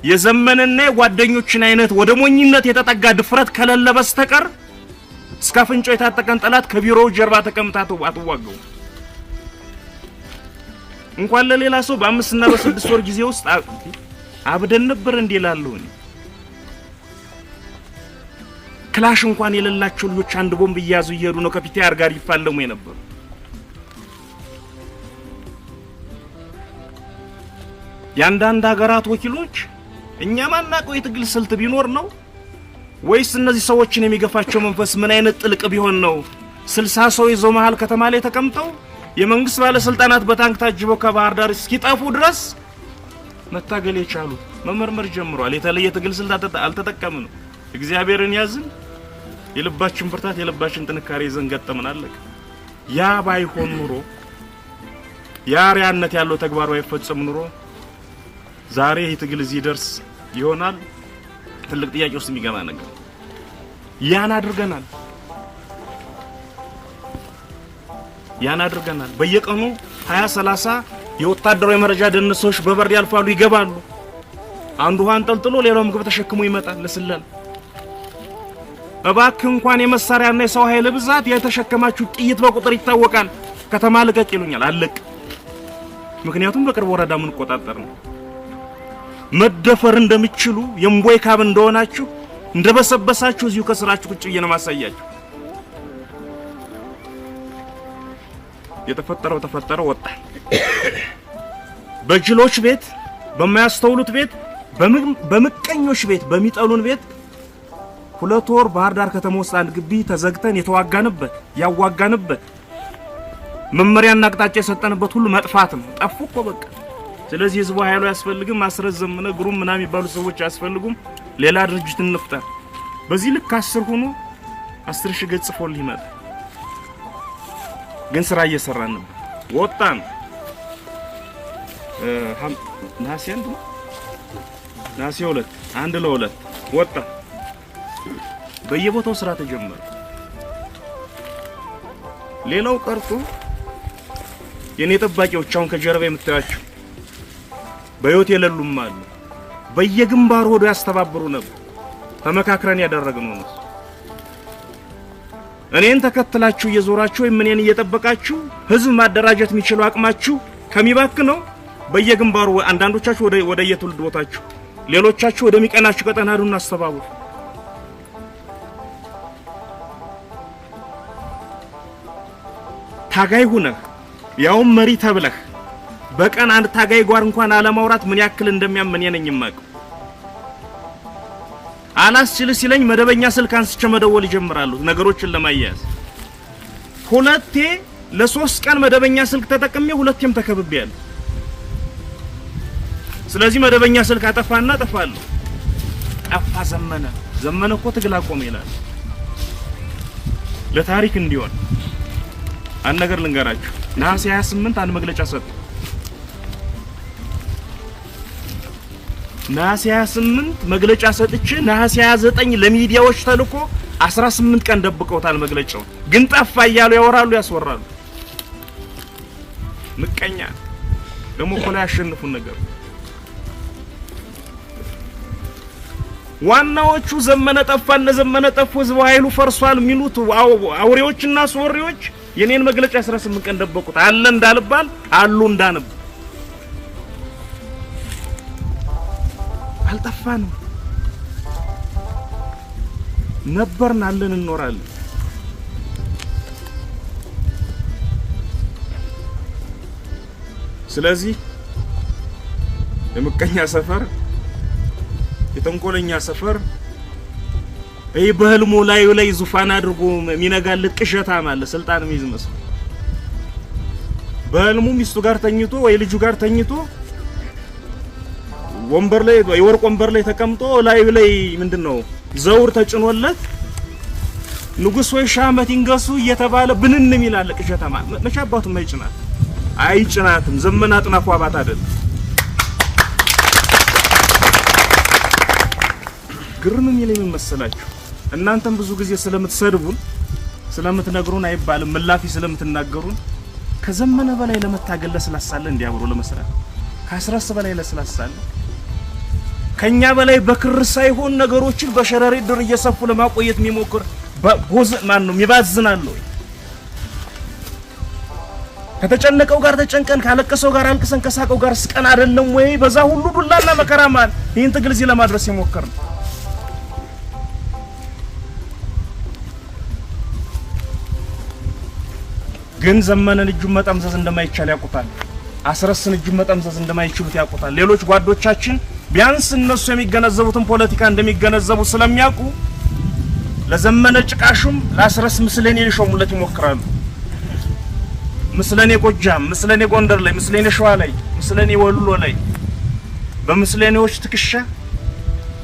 የዘመነና የጓደኞችን አይነት ወደ ሞኝነት የተጠጋ ድፍረት ከሌለ በስተቀር እስከ አፍንጫው የታጠቀን ጠላት ከቢሮው ጀርባ ተቀምጣቱ አትዋጋው። እንኳን ለሌላ ሰው በ5 እና በ6 ወር ጊዜ ውስጥ አብደን ነበር እንዲላሉ ክላሽ እንኳን የሌላቸው ልጆች አንድ ቦምብ ይያዙ ይሄዱ ነው ከፒቲአር ጋር ይፋለሙ የነበሩ። ያንዳንድ ሀገራት ወኪሎች እኛ ማናቀው የትግል ስልት ቢኖር ነው ወይስ እነዚህ ሰዎችን የሚገፋቸው መንፈስ ምን አይነት ጥልቅ ቢሆን ነው 60 ሰው ይዘው መሃል ከተማ ላይ ተቀምጠው የመንግስት ባለስልጣናት በታንክ ታጅበው ከባህር ዳር እስኪጣፉ ድረስ መታገል የቻሉ? መመርመር ጀምሯል። የተለየ ትግል ስልት አልተጠቀምንም። እግዚአብሔርን ያዝን የልባችን ብርታት የልባችን ጥንካሬ ይዘን ገጠመናል። ያ ባይሆን ኑሮ ያሪያነት ያለው ተግባር ባይፈጸም ኑሮ ዛሬ ይህ ትግል እዚህ ደርስ ይሆናል? ትልቅ ጥያቄ ውስጥ የሚገባ ነገር። ያን አድርገናል። በየቀኑ 20-30 የወታደራዊ መረጃ ደህንነቶች በበር ያልፋሉ ይገባሉ። አንዱ ውሃን ጠልጥሎ ሌላው ምግብ ተሸክሞ ይመጣል ለስለላ። እባክህ እንኳን የመሳሪያና የሰው ኃይል ብዛት የተሸከማችሁ ጥይት በቁጥር ይታወቃል። ከተማ ልቀቅ ይሉኛል። አለቅ። ምክንያቱም በቅርብ ወረዳ ምን ቆጣጠር ነው። መደፈር እንደምትችሉ የምቦይ ካብ እንደሆናችሁ እንደበሰበሳችሁ እዚሁ ከስራችሁ ቁጭ ብዬ ነው ማሳያችሁ። የተፈጠረው ተፈጠረ ወጣ። በጅሎች ቤት፣ በማያስተውሉት ቤት፣ በምቀኞች ቤት፣ በሚጠሉን ቤት 2 ወር ባህር ዳር ከተማ ውስጥ አንድ ግቢ ተዘግተን የተዋጋንበት ያዋጋንበት መመሪያና አቅጣጫ የሰጠንበት ሁሉ መጥፋት ነው። ጠፉ እኮ በቃ። ስለዚህ ህዝቡ ኃይሉ ያስፈልግም ማስረዘም ግሩም ምናምን የሚባሉ ሰዎች ያስፈልጉም። ሌላ ድርጅት እንፍጠር። በዚህ ልክ 10 ሆኖ 10,000 ገጽ ጽፎልህ ይመጣ። ግን ስራ እየሰራን ነው። ወጣን ነሐሴ 2 1 ለ2 ወጣ። በየቦታው ስራ ተጀመረ። ሌላው ቀርቶ የኔ ጠባቂዎች አሁን ከጀርባ የምታያቸው በህይወት የሌሉም አሉ። በየግንባሩ ወደ ያስተባብሩ ነበር። ተመካክረን ያደረግነው ነው። እኔን ተከትላችሁ እየዞራችሁ እኔን እየጠበቃችሁ ህዝብ ማደራጀት የሚችለው አቅማችሁ ከሚባክነው በየግንባሩ አንዳንዶቻችሁ ወደ የትውልድ ቦታችሁ ሌሎቻችሁ ወደ ሚቀናችሁ ቀጠና ሄዱና አስተባብሩ። ታጋይ ሁነህ ያውም መሪ ተብለህ በቀን አንድ ታጋይ ጓር እንኳን አለማውራት ምን ያክል እንደሚያመን የነኝ ማቀው። አላስችል ሲለኝ መደበኛ ስልክ አንስቼ መደወል ይጀምራሉ ነገሮችን ለማያያዝ። ሁለቴ ለ3 ቀን መደበኛ ስልክ ተጠቅሜ ሁለቴም ተከብቤያለሁ። ስለዚህ መደበኛ ስልክ አጠፋና አጠፋለሁ። ጠፋ ዘመነ እኮ ትግል አቆመ ይላል። ለታሪክ እንዲሆን አንድ ነገር ልንገራችሁ። ነሐሴ 28 አንድ መግለጫ ሰጠ። ነሐሴ 28 መግለጫ ሰጥቼ ነሐሴ 29 ለሚዲያዎች ተልኮ 18 ቀን ደብቀውታል መግለጫው። ግን ጠፋ እያሉ ያወራሉ ያስወራሉ። ምቀኛ ደግሞ እኮ ላይ ያሸንፉን ነገር። ዋናዎቹ ዘመነ ጠፉ ህዝብ ኃይሉ ፈርሷል የሚሉት አውሬዎችና ሶሪዎች የኔን መግለጫ 18 ቀን ደብቀውት አለ እንዳልባል አሉ እንዳነብ አልጠፋንም። ነበርን አለን እንኖራለን። ስለዚህ የምቀኛ ሰፈር የተንኮለኛ ሰፈር በህልሙ ላይ ዙፋን አድርጎ የሚነጋለት ቅዠታ ማለት ስልጣን የሚይዝ በህልሙ ሚስቱ ጋር ተኝቶ ወይ ልጁ ጋር ተኝቶ ወንበር ላይ የወርቅ ወንበር ላይ ተቀምጦ ላይ ምንድነው ዘውር ተጭኖለት ንጉስ ወይ ሻመት ይንገሱ እየተባለ ብንንም ይላል ቅዠታ ማለት መቻባቱ ማይጭናት አይጭናትም። ዘመን አጥናፉ አባት አይደል። ግርም የሚለኝ ምን መሰላችሁ? እናንተም ብዙ ጊዜ ስለምትሰድቡን ስለምትነግሩን አይባልም ምላፊ ስለምትናገሩን ከዘመነ በላይ ለመታገል ለስላሳለ እንዲያብሩ ለመስራት ከ10 በላይ ለስላሳለ ከኛ በላይ በክር ሳይሆን ነገሮችን በሸረሪት ድር እየሰፉ ለማቆየት የሚሞክር ቦዝ ማን ነው የሚባዝናል? ከተጨነቀው ጋር ተጨንቀን ካለቀሰው ጋር አልቅሰን ከሳቀው ጋር ስቀን አይደለም ወይ በዛ ሁሉ ዱላና መከራ ማል ይህን ትግል እዚህ ለማድረስ የሞከርን? ግን ዘመነን እጁን መጠምዘዝ እንደማይቻል ያውቁታል። አስረስን እጁን መጠምዘዝ እንደማይችሉት ያውቁታል። ሌሎች ጓዶቻችን ቢያንስ እነሱ የሚገነዘቡትን ፖለቲካ እንደሚገነዘቡ ስለሚያውቁ ለዘመነ ጭቃሹም ለአስረስ ምስለኔ ሊሾሙለት ይሞክራሉ። ምስለኔ ጎጃም፣ ምስለኔ ጎንደር ላይ፣ ምስለኔ ሸዋ ላይ፣ ምስለኔ ወሎ ላይ በምስለኔዎች ትክሻ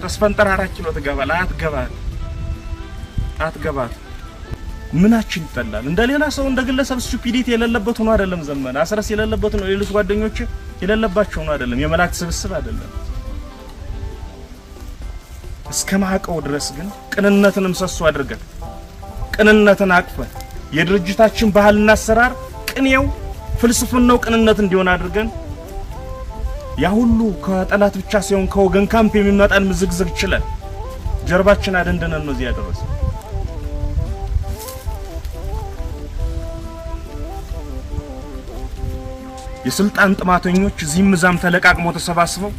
ተስፈንጠር 4 ኪሎ ትገባል። አትገባት ምናችን ይጠላል? እንደሌላ ሰው እንደግለሰብ ስቱፒዲቲ የሌለበት ሆኖ አይደለም ዘመነ። አስረስ የሌለበት ነው። ሌሎች ጓደኞች የሌለባቸው ነው አይደለም። የመላእክት ስብስብ አይደለም። እስከ ማቀው ድረስ ግን ቅንነትን ምሰሶ አድርገን ቅንነትን አቅፈን የድርጅታችን ባህልና አሰራር ቅኔው ፍልስፍናው ቅንነት እንዲሆን አድርገን ያ ሁሉ ከጠላት ብቻ ሳይሆን ከወገን ካምፕ የሚመጣን ምዝግዝግ ችለን ጀርባችን አደንደነን ነው እዚህ ያደረሰው። የስልጣን ጥማተኞች እዚህም እዛም ተለቃቅመው ተሰባስበው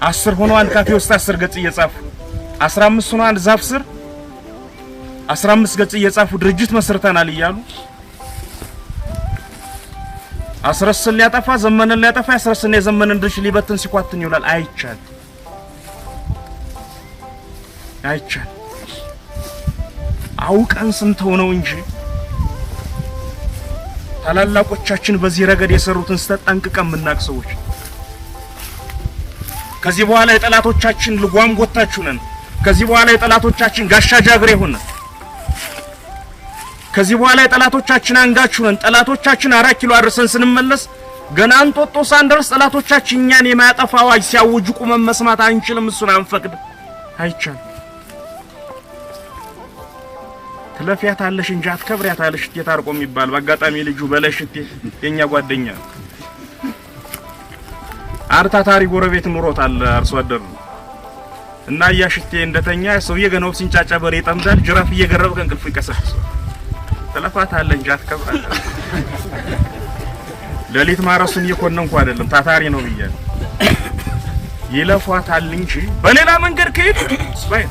10 ሆነው አንድ ካፌ ውስጥ 10 ገጽ እየጻፉ 15 ሆነው አንድ ዛፍ ስር 15 ገጽ እየጻፉ ድርጅት መስርተናል እያሉ አስረስን ሊያጠፋ ዘመነን ሊያጠፋ አስረስን የዘመነን ድርሽ ሊበትን ሲኳትን ይውላል። አይቻል አውቀን ስንተው ነው እንጂ ታላላቆቻችን በዚህ ረገድ የሰሩትን ተጠንቅቀን ምናቅ ሰዎች ከዚህ በኋላ የጠላቶቻችን ልጓም ጎታችሁ ነን። ከዚህ በኋላ የጠላቶቻችን ጋሻ ጃግሬ ሆነ። ከዚህ በኋላ የጠላቶቻችን አንጋችሁ ነን። ጠላቶቻችን 4 ኪሎ አድርሰን ስንመለስ ገና አንጦጦ ሳንደርስ ጠላቶቻችን እኛን የማያጠፋ አዋጅ ሲያውጁ ቁመን መስማት አንችልም። እሱን አንፈቅድ። አይቻል ትለፊያታለሽ እንጂ አትከብሪያታለሽ የታርቆ የሚባል በአጋጣሚ ልጁ በለሽት የኛ ጓደኛ አርታታሪ ጎረቤት ኑሮታል አርሶ አደር እና ያሽቴ እንደተኛ ሰውዬ ገናው ሲንጫጫ በሬ ጠምዳል ጅራፍ እየገረበ እንቅልፍ ይቀሰቅስ ትለፋታለህ እንጂ አትከብራታለህ። ለሊት ማረሱን እየኮነንኩ አይደለም ታታሪ ነው ብያለሁ። ይለፋታል እንጂ በሌላ መንገድ ከሄድ ስባይ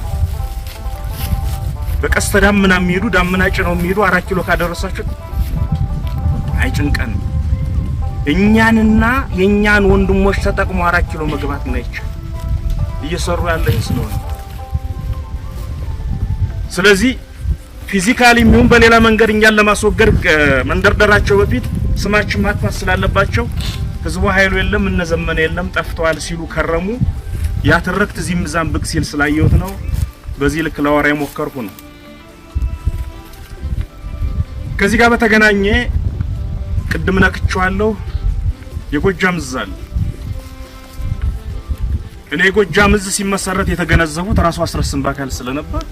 በቀስተ ዳመና የሚሄዱ ዳመና ጭነው የሚሄዱ 4 ኪሎ ካደረሳችሁ አይጭንቀን። እኛንና የኛን ወንድሞች ተጠቅሞ 4 ኪሎ መግባት ነው አይቻል እየሰሩ ያለኝ ስለሆነ ስለዚህ ፊዚካሊ ምን በሌላ መንገድ እኛን ለማስወገድ መንደርደራቸው በፊት ስማችን ማጥፋት ስላለባቸው ህዝቡ ኃይሉ የለም እነ ዘመነ የለም ጠፍተዋል ሲሉ ከረሙ። ያተረክት እዚህ ምዛም ብቅ ሲል ስላየሁት ነው በዚህ ልክ ለወራ የሞከርኩ ነው። ከዚህ ጋር በተገናኘ ቅድም ነክቻለሁ የጎጃም ዝዛል እኔ የጎጃም ዝዝ ሲመሰረት የተገነዘቡት ራሱ አስረስን ባካል ስለነበር